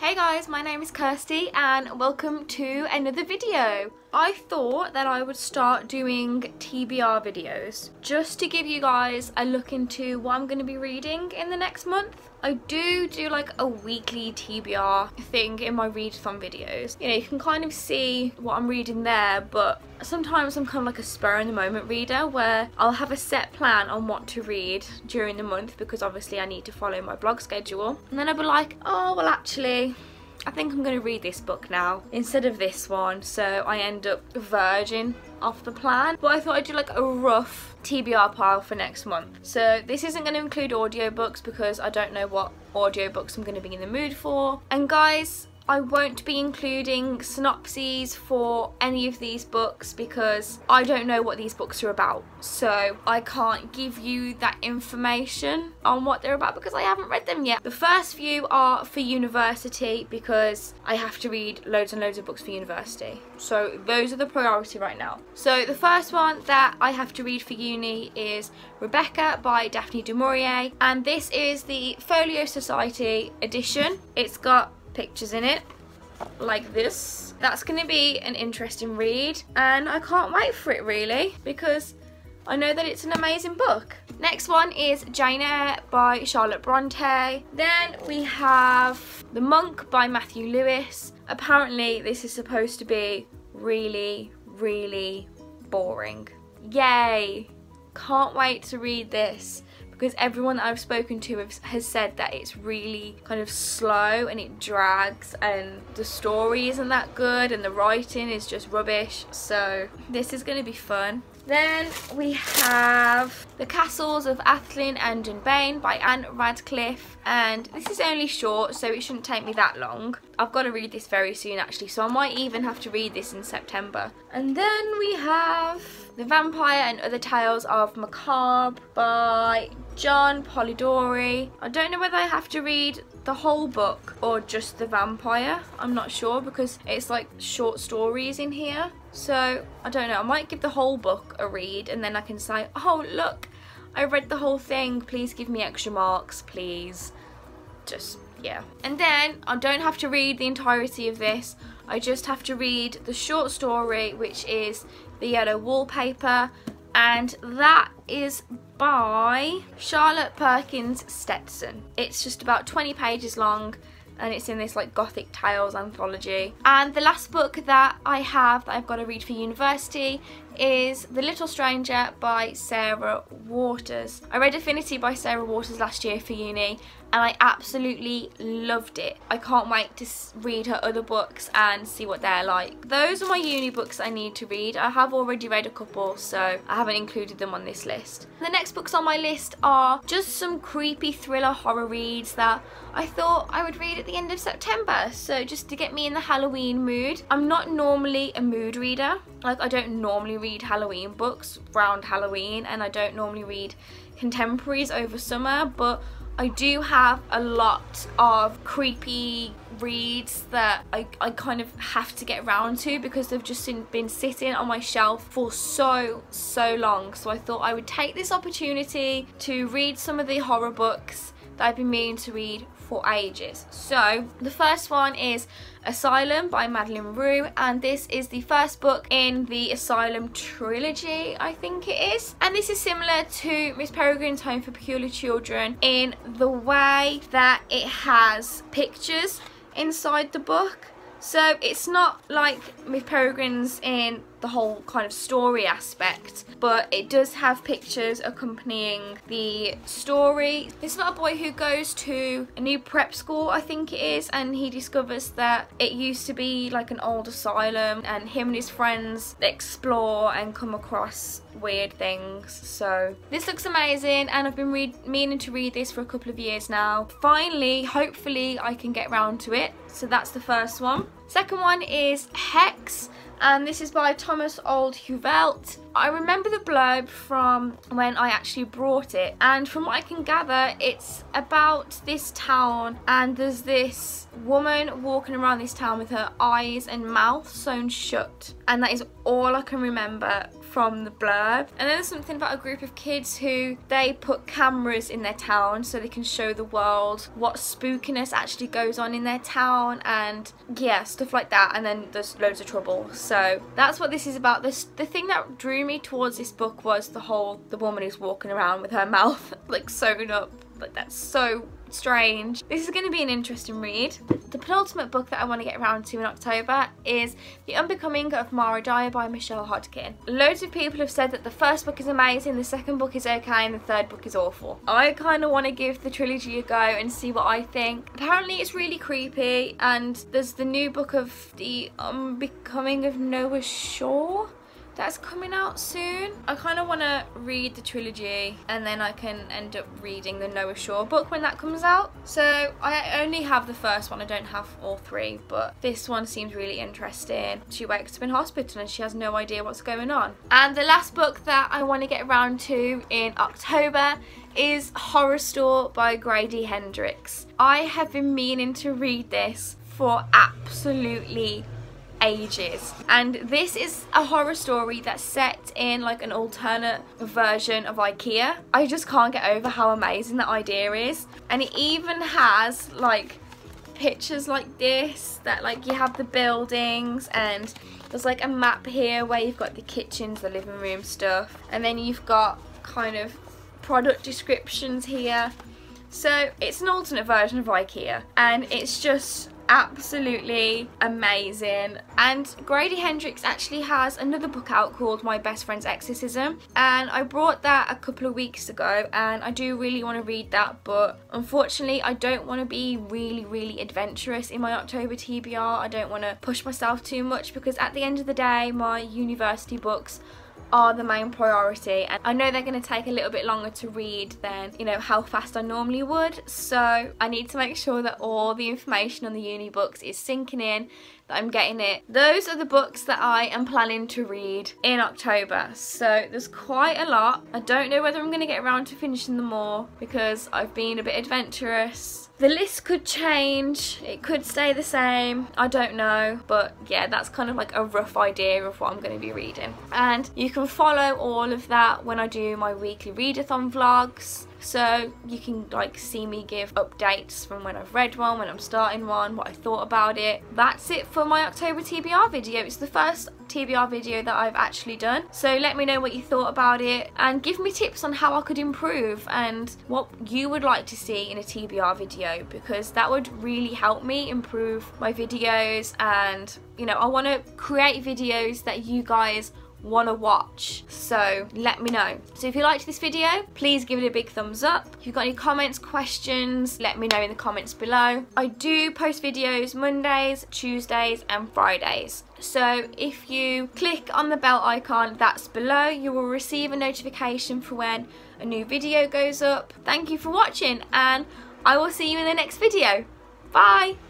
Hey guys, my name is Kirsty and welcome to another video. I thought that I would start doing TBR videos just to give you guys a look into what I'm going to be reading in the next month. I do like a weekly TBR thing in my readathon videos. You know, you can kind of see what I'm reading there, but sometimes I'm kind of like a spur in the moment reader where I'll have a set plan on what to read during the month because obviously I need to follow my blog schedule. And then I'll be like, oh, well actually, I think I'm going to read this book now instead of this one, so I end up verging off the plan. But I thought I'd do like a rough TBR pile for next month. So this isn't going to include audiobooks because I don't know what audiobooks I'm going to be in the mood for. And guys, I won't be including synopses for any of these books because I don't know what these books are about. So I can't give you that information on what they're about because I haven't read them yet. The first few are for university because I have to read loads and loads of books for university. So those are the priority right now. So the first one that I have to read for uni is Rebecca by Daphne du Maurier, and this is the Folio Society edition. It's got pictures in it like this. That's going to be an interesting read and I can't wait for it really because I know that it's an amazing book. Next one is Jane Eyre by Charlotte Bronte. Then we have The Monk by Matthew Lewis. Apparently this is supposed to be really boring. Yay! Can't wait to read this because everyone that I've spoken to has said that it's really kind of slow and it drags and the story isn't that good and the writing is just rubbish. So this is going to be fun. Then we have The Castles of Athlin and Dunbayne by Anne Radcliffe, and this is only short so it shouldn't take me that long. I've got to read this very soon actually, so I might even have to read this in September. And then we have The Vampire and Other Tales of Macabre by John Polidori. I don't know whether I have to read the whole book or just The Vampire. I'm not sure because it's like short stories in here. So I don't know, I might give the whole book a read and then I can say, oh look, I read the whole thing, please give me extra marks, please. Just, yeah. And then I don't have to read the entirety of this, I just have to read the short story, which is The Yellow Wallpaper, and that is by Charlotte Perkins Stetson. It's just about 20 pages long and it's in this like Gothic Tales anthology. And the last book that I've got to read for university is The Little Stranger by Sarah Waters. I read Affinity by Sarah Waters last year for uni and I absolutely loved it. I can't wait to read her other books and see what they're like. Those are my uni books I need to read. I have already read a couple, so I haven't included them on this list. The next books on my list are just some creepy thriller horror reads that I thought I would read at the end of September, so just to get me in the Halloween mood. I'm not normally a mood reader. Like, I don't normally read Halloween books around Halloween and I don't normally read contemporaries over summer, but I do have a lot of creepy reads that I kind of have to get around to because they've just been sitting on my shelf for so long. So I thought I would take this opportunity to read some of the horror books that I've been meaning to read for ages. So the first one is Asylum by Madeleine Roux, and this is the first book in the Asylum trilogy, I think it is. And this is similar to Miss Peregrine's Home for Peculiar Children in the way that it has pictures inside the book. So it's not like Miss Peregrine's in the whole kind of story aspect, but it does have pictures accompanying the story. It's about a boy who goes to a new prep school, I think it is, and he discovers that it used to be like an old asylum, and him and his friends explore and come across weird things. So this looks amazing and I've been meaning to read this for a couple of years now. Finally, hopefully I can get round to it. So that's the first one. Second one is Hex, and this is by Thomas Old Huvelt. I remember the blurb from when I actually brought it, and from what I can gather it's about this town and there's this woman walking around this town with her eyes and mouth sewn shut, and that is all I can remember from the blurb. And then there's something about a group of kids who they put cameras in their town so they can show the world what spookiness actually goes on in their town, and yeah, stuff like that. And then there's loads of trouble. So that's what this is about. The thing that drew me towards this book was the woman who's walking around with her mouth like sewn up. Like, that's so strange. This is going to be an interesting read. The penultimate book that I want to get around to in October is The Unbecoming of Mara Dyer by Michelle Hodgkin. Loads of people have said that the first book is amazing, the second book is okay, and the third book is awful. I kind of want to give the trilogy a go and see what I think. Apparently it's really creepy, and there's the new book of The Unbecoming of Noah Shaw that's coming out soon. I kind of want to read the trilogy and then I can end up reading the Noah Shaw book when that comes out. So I only have the first one, I don't have all three, but this one seems really interesting. She wakes up in hospital and she has no idea what's going on. And the last book that I want to get around to in October is Horror Store by Grady Hendrix. I have been meaning to read this for absolutely ages, and this is a horror story that's set in like an alternate version of IKEA. I just can't get over how amazing that idea is, and it even has like pictures like this that like you have the buildings, and there's like a map here where you've got the kitchens, the living room stuff, and then you've got kind of product descriptions here. So it's an alternate version of IKEA, and it's just absolutely amazing. And Grady Hendrix actually has another book out called My Best Friend's Exorcism, and I brought that a couple of weeks ago, and I do really want to read that, but unfortunately I don't want to be really adventurous in my October TBR. I don't want to push myself too much, because at the end of the day my university books are the main priority, and I know they're going to take a little bit longer to read than, you know, how fast I normally would. So I need to make sure that all the information on the uni books is sinking in, that I'm getting it. Those are the books that I am planning to read in October. So there's quite a lot. I don't know whether I'm going to get around to finishing them all because I've been a bit adventurous. The list could change, it could stay the same, I don't know, but yeah, that's kind of like a rough idea of what I'm going to be reading. And you can follow all of that when I do my weekly readathon vlogs, so you can like see me give updates from when I've read one, when I'm starting one, what I thought about it. That's it for my October TBR video. It's the first TBR video that I've actually done, so let me know what you thought about it and give me tips on how I could improve and what you would like to see in a TBR video, because that would really help me improve my videos. And you know, I want to create videos that you guys want to watch, so let me know. So if you liked this video, please give it a big thumbs up. If you've got any comments, questions, let me know in the comments below. I do post videos Mondays, Tuesdays and Fridays, so if you click on the bell icon that's below, you will receive a notification for when a new video goes up. Thank you for watching, and I will see you in the next video. Bye!